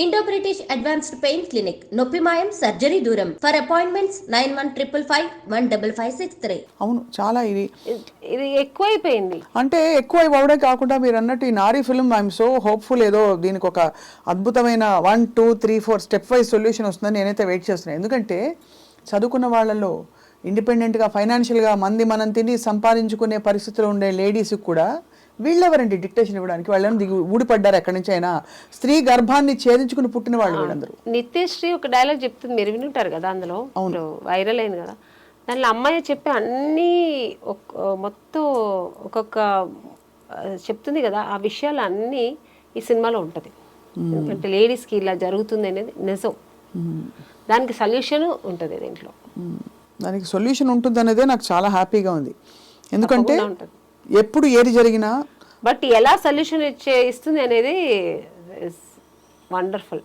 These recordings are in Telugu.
Indo British advanced pain clinic నొప్పి మాయం సర్జరీ దూరం ఫర్ అపాయింట్మెంట్స్ 9155515563. అవును, చాలా ఇది ఎక్కువైపోయింది. అంటే ఎక్కువ అవడం కాకుండా మీరు అన్నట్టు ఈ నారీ ఫిల్మ్ ఐఎమ్ సో హోప్ఫుల్ ఏదో దీనికి ఒక అద్భుతమైన 1 2 3 4 స్టెప్ వైజ్ సొల్యూషన్ వస్తుందని నేనైతే వెయిట్ చేస్తున్నాను. ఎందుకంటే చదువుకున్న వాళ్ళలో ఇండిపెండెంట్గా ఫైనాన్షియల్గా మనం తిని సంపాదించుకునే పరిస్థితిలో ఉండే లేడీస్కి కూడా వీళ్ళెవరండి డిక్టేషన్ ఇవ్వడానికి? వాళ్ళని ఊడిపడ్డారు ఎక్కడి నుంచి అయినా. స్త్రీ గర్భాన్ని ఛేదించుకుని పుట్టిన వాళ్ళు వీళ్ళందరూ. నిత్యశ్రీ ఒక డైలాగ్ చెప్తుంది, మీరు వినుంటారు కదా, అందులో వైరల్ అయింది కదా. దాంట్లో అమ్మాయి చెప్పే అన్నీ మొత్తం ఒక్కొక్క చెప్తుంది కదా, ఆ విషయాలు అన్నీ ఈ సినిమాలో ఉంటుంది. ఎందుకంటే లేడీస్కి ఇలా జరుగుతుంది అనేది నిజం, దానికి సొల్యూషన్ ఉంటుంది దీంట్లో. దానికి సొల్యూషన్ ఉంటుంది అనేదే నాకు చాలా హ్యాపీగా ఉంది. ఎందుకంటే ఎప్పుడు ఏది జరిగినా బట్ ఎలా సొల్యూషన్ ఇస్తుంది అనేది వండర్ఫుల్.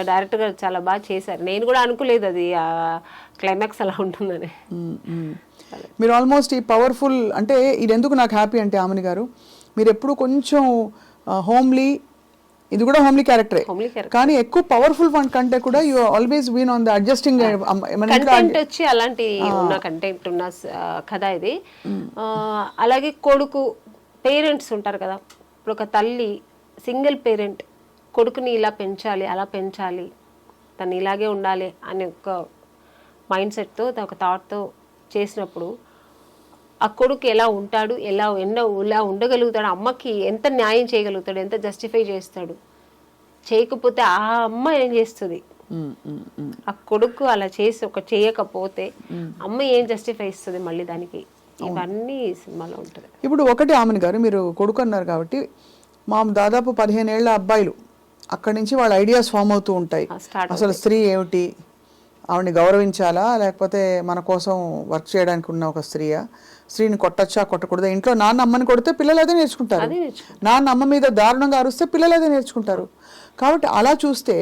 డైరెక్టర్ గారు చాలా బాగా చేశారు. నేను కూడా అనుకోలేదు అది క్లైమాక్స్ అలా ఉంటుందని. మీరు ఆల్మోస్ట్ ఈ పవర్ఫుల్ అంటే ఇది ఎందుకు నాకు హ్యాపీ అంటే ఆమెని గారు, మీరు ఎప్పుడు కొంచెం హోమ్లీ, ఇది కూడా హోమ్లీ క్యారెక్టరే కానీ ఎక్కువ పవర్ఫుల్ వన్ కంటే కూడా you always been on the adjusting content వచ్చి అలాంటి ఉన్న కంటెంట్ ఉన్న కథ ఇది. అలాగే కొడుకు పేరెంట్స్ ఉంటారు కదా, ఇప్పుడు ఒక తల్లి సింగిల్ పేరెంట్ కొడుకుని ఇలా పెంచాలి అలా పెంచాలి తను ఇలాగే ఉండాలి అనే ఒక మైండ్ సెట్తో ఒక థాట్తో చేసినప్పుడు ఆ కొడుకు ఎలా ఉంటాడు, ఎలా ఉండగలుగుతాడు, అమ్మకి ఎంత న్యాయం చేయగలుగుతాడు, ఎంత జస్టిఫై చేస్తాడు, చేయకపోతే ఆ అమ్మ ఏం చేస్తుంది, ఆ కొడుకు అలా చేసి చేయకపోతే అమ్మ ఏం జస్టిఫై ఇస్తుంది మళ్ళీ దానికి, ఇవన్నీ సినిమాలో ఉంటుంది. ఇప్పుడు ఒకటి ఆమెను గారు మీరు కొడుకు అన్నారు కాబట్టి మా దాదాపు 15 ఏళ్ల అబ్బాయిలు అక్కడి నుంచి వాళ్ళ ఐడియాస్ ఫామ్ అవుతూ ఉంటాయి. అసలు స్త్రీ ఏమిటి, ఆవిడని గౌరవించాలా లేకపోతే మన కోసం వర్క్ చేయడానికి ఉన్న ఒక స్త్రీని కొట్టచ్చా కొట్టకూడదా, ఇంట్లో నాన్న అమ్మని కొడితే పిల్లలు అదే నేర్చుకుంటారు, నాన్న అమ్మ మీద దారుణంగా అరుస్తే పిల్లలు అదే నేర్చుకుంటారు. కాబట్టి అలా చూస్తే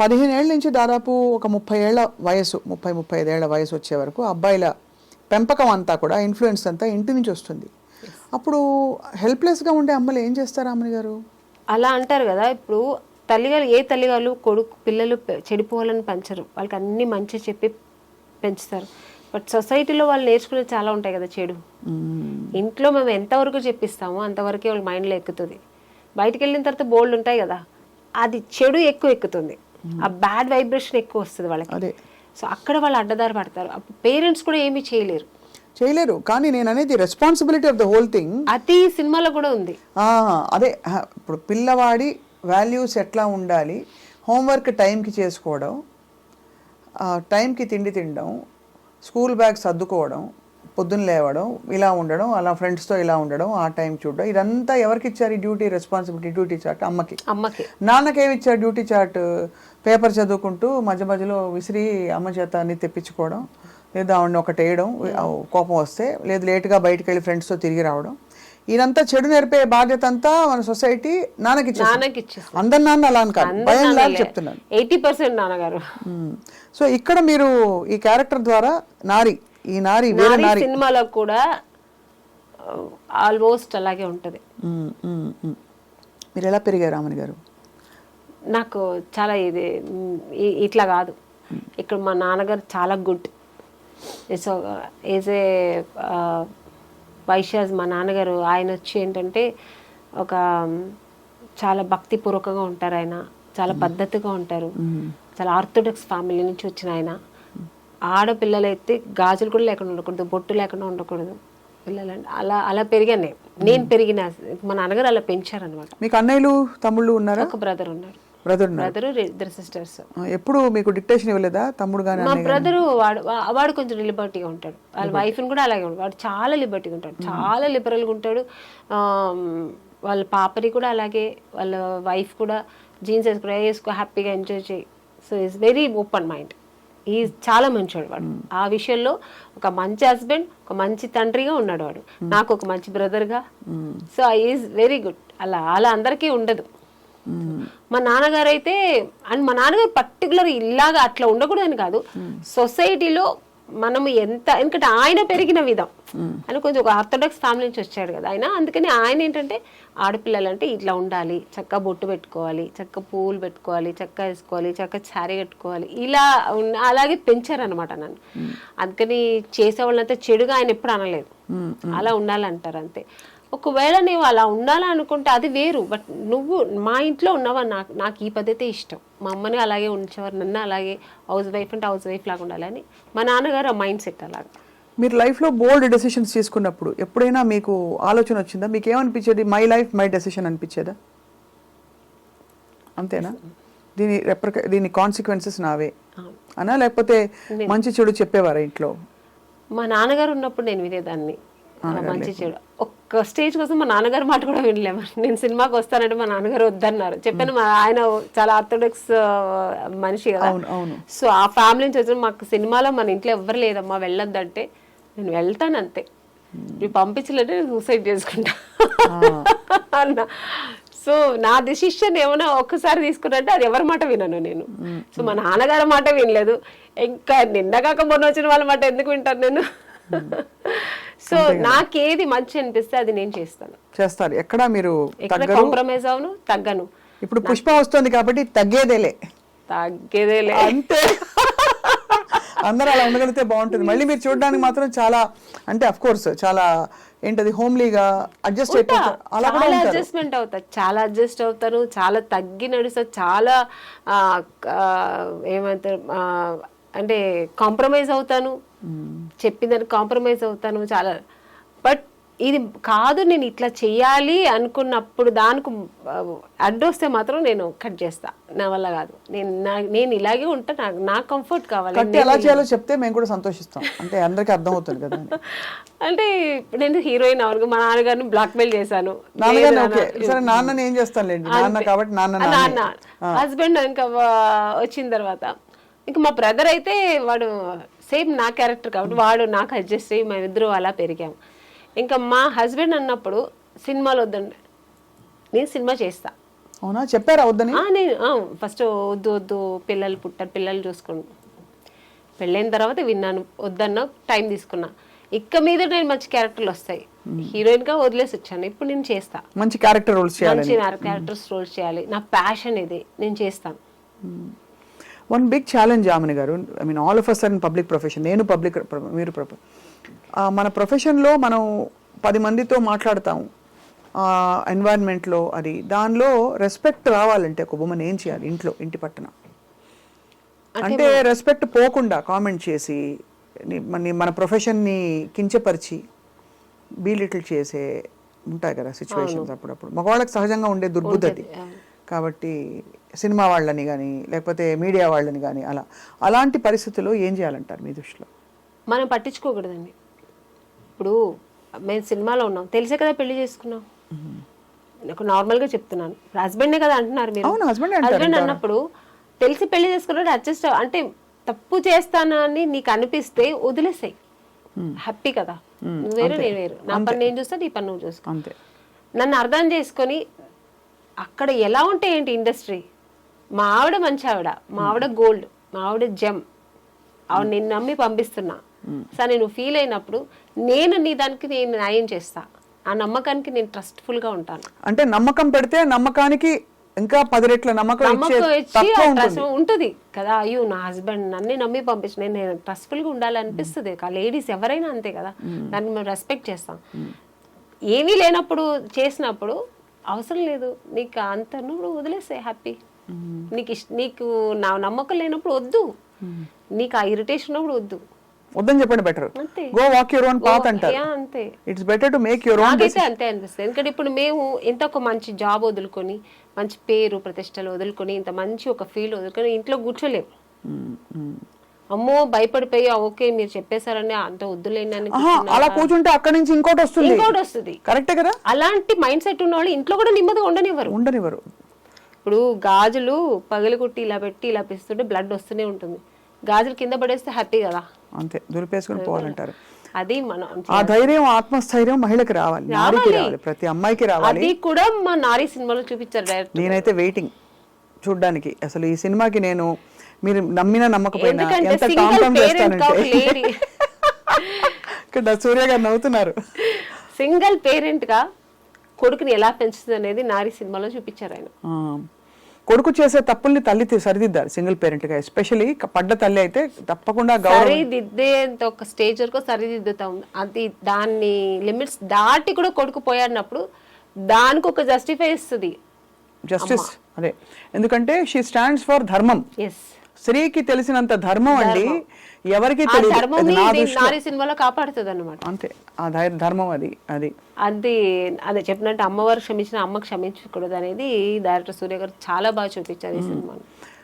15 ఏళ్ళ నుంచి దాదాపు ఒక 30 ఏళ్ల వయసు 30-35 ఏళ్ల వయసు వచ్చే వరకు అబ్బాయిల పెంపకం అంతా కూడా ఇన్ఫ్లుయెన్స్ అంతా ఇంటి నుంచి వస్తుంది. అప్పుడు హెల్ప్లెస్గా ఉండే అమ్మలు ఏం చేస్తారు అమ్మని గారు? అలా అంటారు కదా, ఇప్పుడు తల్లిగారు ఏ తల్లిగారు కొడుకు పిల్లలు చెడిపోవాలని పెంచరు, వాళ్ళకి అన్ని మంచి చెప్పి పెంచుతారు. బట్ సొసైటీలో వాళ్ళు నేర్చుకునేది చాలా ఉంటాయి కదా చెడు. ఇంట్లో మేము ఎంతవరకు చెప్పిస్తామో అంతవరకే వాళ్ళ మైండ్లో ఎక్కుతుంది. బయటికి వెళ్ళిన తర్వాత బోల్డ్ ఉంటాయి కదా, అది చెడు ఎక్కువ ఎక్కుతుంది, ఆ బ్యాడ్ వైబ్రేషన్ ఎక్కువ వస్తుంది వాళ్ళకి. సో అక్కడ వాళ్ళు అడ్డదారి పడతారు. అప్పుడు పేరెంట్స్ కూడా ఏమీ చేయలేరు. కానీ నేను అనేది responsibility of the whole thing అది సినిమాలో కూడా ఉంది. అదే ఇప్పుడు పిల్లవాడి వాల్యూస్ ఎట్లా ఉండాలి, హోంవర్క్ టైంకి చేసుకోవడం, టైంకి తిండి తినడం, స్కూల్ బ్యాగ్ సర్దుకోవడం, పొద్దున్న లేవడం, ఇలా ఉండడం, అలా ఫ్రెండ్స్తో ఇలా ఉండడం, ఆ టైం చూడడం, ఇదంతా ఎవరికి ఇచ్చారు ఈ డ్యూటీ రెస్పాన్సిబిలిటీ? డ్యూటీ చార్ట్ అమ్మకి. నాన్నకి ఏమి ఇచ్చారు డ్యూటీ చార్ట్? పేపర్ చదువుకుంటూ మధ్య మధ్యలో విసిరి అమ్మ చేత అన్ని తెప్పించుకోవడం, లేదా ఆవిడని ఒకటి వేయడం కోపం వస్తే, లేదు లేటుగా బయటకు వెళ్ళి ఫ్రెండ్స్తో తిరిగి రావడం, ఇదంతా చెడు నేర్పే బాధ్యత అంతా మన సొసైటీ నాన్నకి ఇచ్చేసి. అందరి నాన్న అలా అని కాదు, భయం లాగా చెప్తున్నాను, 80% నాన్నగారు. సో ఇక్కడ మీరు ఈ క్యారెక్టర్ ద్వారా ఈ నారి సినిమాలో కూడా ఆల్మోస్ట్ అలాగే ఉంటది. మీరు ఎలా పెరిగారు రామని గారు? నాకు చాలా ఇట్లా కాదు, ఇక్కడ మా నాన్నగారు చాలా good. So is a Vaishyas మా నాన్నగారు. ఆయన వచ్చి ఏంటంటే ఒక చాలా భక్తిపూర్వకంగా ఉంటారు, ఆయన చాలా పద్ధతిగా ఉంటారు, చాలా ఆర్థోడాక్స్ ఫ్యామిలీ నుంచి వచ్చిన ఆయన. ఆడపిల్లలైతే గాజులు కూడా లేకుండా ఉండకూడదు, బొట్టు లేకుండా ఉండకూడదు పిల్లలంటే. అలా పెరిగాను నేను పెరిగిన. మా నాన్నగారు అలా పెంచారనమాట. మీకు అన్నయ్యలు తమ్ముళ్ళు ఉన్నారా? ఒక బ్రదర్ ఉన్నారు. Brother 2 sisters. ఎప్పుడు మీకు డిక్టేషన్ ఇవ్వలేదా తమ్ముడు గాని? మా బ్రదరు వాడు కొంచెం లిబర్టీగా ఉంటాడు, వాళ్ళ వైఫ్ని కూడా అలాగే ఉంటాడు. వాడు చాలా లిబర్టీగా ఉంటాడు, చాలా లిబరల్గా ఉంటాడు. వాళ్ళ పాపని కూడా అలాగే, వాళ్ళ వైఫ్ కూడా జీన్స్ వేసుకో హ్యాపీగా ఎంజాయ్ చేయి. So is very open mind. ఈ చాలా మంచివాడు వాడు. ఆ విషయంలో ఒక మంచి హస్బెండ్, ఒక మంచి తండ్రిగా ఉన్నాడు వాడు, నాకు ఒక మంచి బ్రదర్గా. So is very good. అలా అందరికీ ఉండదు. మా నాన్నగారు అయితే, అండ్ మా నాన్నగారు పర్టికులర్ ఇలాగా అట్లా ఉండకూడదని కాదు, సొసైటీలో మనము ఎంత, ఎందుకంటే ఆయన పెరిగిన విధం ఆయన కొంచెం ఒక ఆర్థోడాక్స్ ఫ్యామిలీ నుంచి వచ్చాడు కదా ఆయన, అందుకని ఆయన ఏంటంటే ఆడపిల్లలు అంటే ఇట్లా ఉండాలి, చక్కగా బొట్టు పెట్టుకోవాలి, చక్కగా పువ్వులు పెట్టుకోవాలి, చక్కగా వేసుకోవాలి, చక్కగా శారీ కట్టుకోవాలి, ఇలా అలాగే పెంచారనమాట నన్ను. అందుకని చేసేవాళ్ళంతా చెడుగా ఆయన ఎప్పుడు అనలేదు, అలా ఉండాలంటారు అంతే. ఒకవేళ నువ్వు అలా ఉండాలనుకుంటే అది వేరు, బట్ నువ్వు మా ఇంట్లో ఉన్నావా, నాకు ఈ పద్ధతి ఇష్టం, మా అమ్మని అలాగే ఉంచేవారు, నన్ను అలాగే హౌస్ వైఫ్ అంటే హౌస్ వైఫ్ లాగా ఉండాలని మా నాన్నగారు ఆ మైండ్ సెట్ అలాగా. మీరు లైఫ్లో బోల్డ్ డెసిషన్స్ తీసుకున్నప్పుడు ఎప్పుడైనా మీకు ఆలోచన వచ్చిందా, మీకు ఏమనిపించేది, మై లైఫ్ మై డెసిషన్ అనిపించేదా? అంతేనా? దీని కాన్సిక్వెన్సెస్ నావే అనా, లేకపోతే మంచి చెడు చెప్పేవారా ఇంట్లో? మా నాన్నగారు ఉన్నప్పుడు నేను వినేదాన్ని మంచి చెడు. ఒక్క స్టేజ్ కోసం మా నాన్నగారు మాట కూడా వినలేము. నేను సినిమాకి వస్తానంటే మా నాన్నగారు వద్దన్నారు. చెప్పాను, మా ఆయన చాలా ఆర్థోడాక్స్ మనిషి కదా, సో ఆ ఫ్యామిలీ నుంచి వచ్చిన మాకు సినిమాలో మన ఇంట్లో ఎవ్వరు లేదమ్మా వెళ్ళొద్దంటే నేను వెళ్తాను అంతే, నువ్వు పంపించలేదంటే నేను సూసైడ్ చేసుకుంటా అన్న. సో నా డెసిషన్ ఏమైనా ఒక్కసారి తీసుకున్నట్టే అది ఎవరి మాట వినను నేను. సో మా నాన్నగారి మాట వినలేదు, ఇంకా నిన్నగాక మొన్న వచ్చిన వాళ్ళ మాట ఎందుకు వింటాను నేను? సో నాకేది మంచి అనిపిస్తే అది నేను చేస్తాను. ఎక్కడ మీరు కాంప్రమైజ్ అవును, తగ్గను. ఇప్పుడు పుష్ప వస్తుంది కాబట్టి తగ్గేదేలే అంతే. అందరూ అలా ఉండగలిగితే బాగుంటుంది. మళ్ళీ మీరు చూడడానికి మాత్రం చాలా, అంటే అఫ్ కోర్స్ చాలా ఏంటది హోమ్లీగా అడ్జస్ట్ అయిపోతారు. అలా కూడా అడ్జస్ట్మెంట్ అవుతారు, చాలా అడ్జస్ట్ అవుతారు, చాలా తగ్గి నడుస్తారు, చాలా ఏమంటారు అంటే కాంప్రమైజ్ అవుతాను, చెప్పిందని కాంప్రమైజ్ అవుతాను చాలా. బట్ ఇది కాదు నేను ఇట్లా చెయ్యాలి అనుకున్నప్పుడు దానికి అడ్డొస్తే మాత్రం నేను కట్ చేస్తా, నా వల్ల కాదు, నేను ఇలాగే ఉంటా, నా కంఫర్ట్ కావాలి. ఎలా చేయాలో చెప్తే మేము కూడా సంతోషిస్తాం, అంటే అందరికీ అర్థం అవుతుంది కదా. అంటే నేను హీరోయిన్ అవను, మా నాన్నగారిని బ్లాక్ మెయిల్ చేశాను. నాన్నని ఏం చేస్తానులేండి, నాన్న కాబట్టి నాన్న హస్బెండ్ ఇంకా వచ్చిన తర్వాత ఇంకా మా బ్రదర్ అయితే వాడు సేమ్ నా క్యారెక్టర్ కాబట్టి వాడు నాకు అడ్జస్ట్ అయ్యి మేమిద్దరు అలా పెరిగాము. ఇంకా మా హస్బెండ్ అన్నప్పుడు సినిమాలు వద్దండి, నేను సినిమా చేస్తా. అవునా, చెప్పారా వద్దని? నేను ఫస్ట్ వద్దు పిల్లలు పుట్టారు, పిల్లలు చూసుకోండి, పెళ్ళైన తర్వాత విన్నాను, వద్దన్నా టైం తీసుకున్నా. ఇక్క మీద నేను మంచి క్యారెక్టర్లు వస్తాయి, హీరోయిన్ గా వదిలేసి వచ్చాను, ఇప్పుడు నేను చేస్తా, మంచి క్యారెక్టర్ రోల్స్ చేయాలి, మంచి క్యారెక్టర్స్ రోల్స్ చేయాలి, నా ప్యాషన్ ఇది, నేను చేస్తాను. వన్ బిగ్ ఛాలెంజ్ యామిని గారు, I mean all of us are in public profession, నేను పబ్లిక్, మీరు మన ప్రొఫెషన్లో మనం 10 మందితో మాట్లాడతాం ఎన్వైరన్మెంట్లో, అది దానిలో రెస్పెక్ట్ రావాలంటే ఒక ఉమెన్ ఏం చేయాలి ఇంట్లో, ఇంటి పట్టున? అంటే రెస్పెక్ట్ పోకుండా కామెంట్ చేసి మన ప్రొఫెషన్ని కించపరిచి బీలిటిల్ చేసే ఉంటాయి కదా సిచ్యువేషన్స్ అప్పుడప్పుడు. మగవాళ్ళకి సహజంగా ఉండే దుర్బుద్ధి అది. కాబట్టి సినిమా వాళ్ళని కానీ లేకపోతే మీడియా వాళ్ళని కానీ అలాంటి పరిస్థితుల్లో ఏం చేయాలంటారు మీ దృష్టిలో? మనం పట్టించుకోకూడదండి. ఇప్పుడు మేము సినిమాలో ఉన్నాం, తెలిసే కదా పెళ్లి చేసుకున్నాం, నాకు నార్మల్గా చెప్తున్నాను, హస్బెండే కదా అంటున్నారు మీరు, హస్బెండ్ అన్నప్పుడు తెలిసి పెళ్లి చేసుకున్నాడు అడ్జస్ట్, అంటే తప్పు చేస్తానని నీకు అనిపిస్తే వదిలేసాయి, హ్యాపీ కదా, నువ్వు వేరు నేను వేరు, నా పని నేను చూస్తా, నీ పని నువ్వు చూసుకో. నన్ను అర్థం చేసుకొని అక్కడ ఎలా ఉంటే ఏంటి ఇండస్ట్రీ, మా ఆవిడ మంచి ఆవిడ, మా ఆవిడ గోల్డ్, మా ఆవిడ జెమ్, ఆవిడ నిన్ను నమ్మి పంపిస్తున్నా, సరే నువ్వు ఫీల్ అయినప్పుడు నేను నీ దానికి నేను న్యాయం చేస్తా, ఆ నమ్మకానికి నేను ట్రస్ట్ఫుల్ గా ఉంటాను. అంటే నమ్మకం పెడితే నమ్మకానికి ఇంకా 10 రెట్ల నమ్మకం ఉంటుంది కదా. అయ్యో నా హస్బెండ్ నన్ను నమ్మి పంపించిన, నేను ట్రస్ట్ఫుల్ గా ఉండాలనిపిస్తుంది. లేడీస్ ఎవరైనా అంతే కదా, దాన్ని మేము రెస్పెక్ట్ చేస్తాం. ఏమీ లేనప్పుడు చేసినప్పుడు అవసరం లేదు, నీకు అంత నువ్వు వదిలేస్తే హ్యాపీ. నీకు నా నమ్మకం లేనప్పుడు వద్దు, నీకు ఆ ఇరిటేషన్ ఉన్నప్పుడు వద్దని చెప్పండి, better go walk your own path అంటారు. అంతే, it's better to make your own. నాకైతే అంతే అనిపిస్తుంది. ఎందుకంటే ఇప్పుడు మేము ఇంత ఒక మంచి జాబ్ వదులుకొని, మంచి పేరు ప్రతిష్టలు వదులుకొని, ఇంత మంచి ఒక ఫీల్ వదులుకొని ఇంట్లో కూర్చోలేము. అమ్మో భయపడిపోయి ఓకే మీరు చెప్పేశారని అంత వద్దులేని అలా కూర్చుంటే అక్కడ నుంచి ఇంకోటి వస్తుంది. కరెక్టే కదా. అలాంటి మైండ్ సెట్ ఉన్న వాళ్ళు ఇంట్లో కూడా నెమ్మదిగా ఉండనివ్వరు. ఇప్పుడు గాజులు పగలగొట్టి ఇలా పెట్టి ఇలా పిస్తుంటే బ్లడ్ వస్తూనే ఉంటుంది, గాజులు కింద పడేస్తే హ్యాపీ కదా, అంతే దులిపేసుకుని పోవాలంటారు. అది మనం ఆ ధైర్యం ఆత్మస్థైర్యం మహిళకి రావాలి, ప్రతి అమ్మాయికి రావాలి. అది కూడా మా నారీ సినిమాలో చూపించారు డైరెక్ట్. నేనైతే వెయిటింగ్ చూడ్డానికి. అసలు ఈ సినిమాకి నేను మీరు నమ్మినా నమ్మకపోయినా ఎందుకంటే ఎంత టామ్ సింగిల్ టామ్ పేరెంట్ గా ఒక చేస్తానంటే లేడీ ఇక్కడ సూర్య గారు నవ్వుతున్నారు. సింగిల్ పేరెంట్ గా కొడుకుని ఎలా పెంచుతుంది అనేది నారి సినిమాలో చూపించారు ఆయన. ఆ, కొడుకు చేసే తప్పుల్ని తల్లి సరిదిద్దాలి సింగిల్ పేరెంట్ గా. ఎస్పెషలీ పడ్డ తల్లి అయితే తప్పకుండా గౌరవం. సరిదిద్దేంత ఒక స్టేజ్ వరకు సరిదిద్దుతా ఉంది. అది దాన్ని లిమిట్స్ దాటి కూడా కొడుకు పోయాడినప్పుడు దానికి ఒక జస్టిఫై ఇస్తుంది జస్టిస్ అదే, ఎందుకంటే షీ స్టాండ్స్ ఫర్ ధర్మం. ఎస్, స్త్రీకి తెలిసినంత ధర్మం అండి ఎవరికి ఆ తెలియదు. ధర్మం అది నా దృష్టిలో నారి సినిమాలో కాపాడుతుంది అనమాట. అంతే, ఆ ధర్మం అది అది అది అదే చెప్పినట్టు అమ్మవారు క్షమించిన అమ్మ క్షమించకూడదు అనేది డైరెక్టర్ సూర్య గారు చాలా బాగా చూపించారు ఈ సినిమాలో.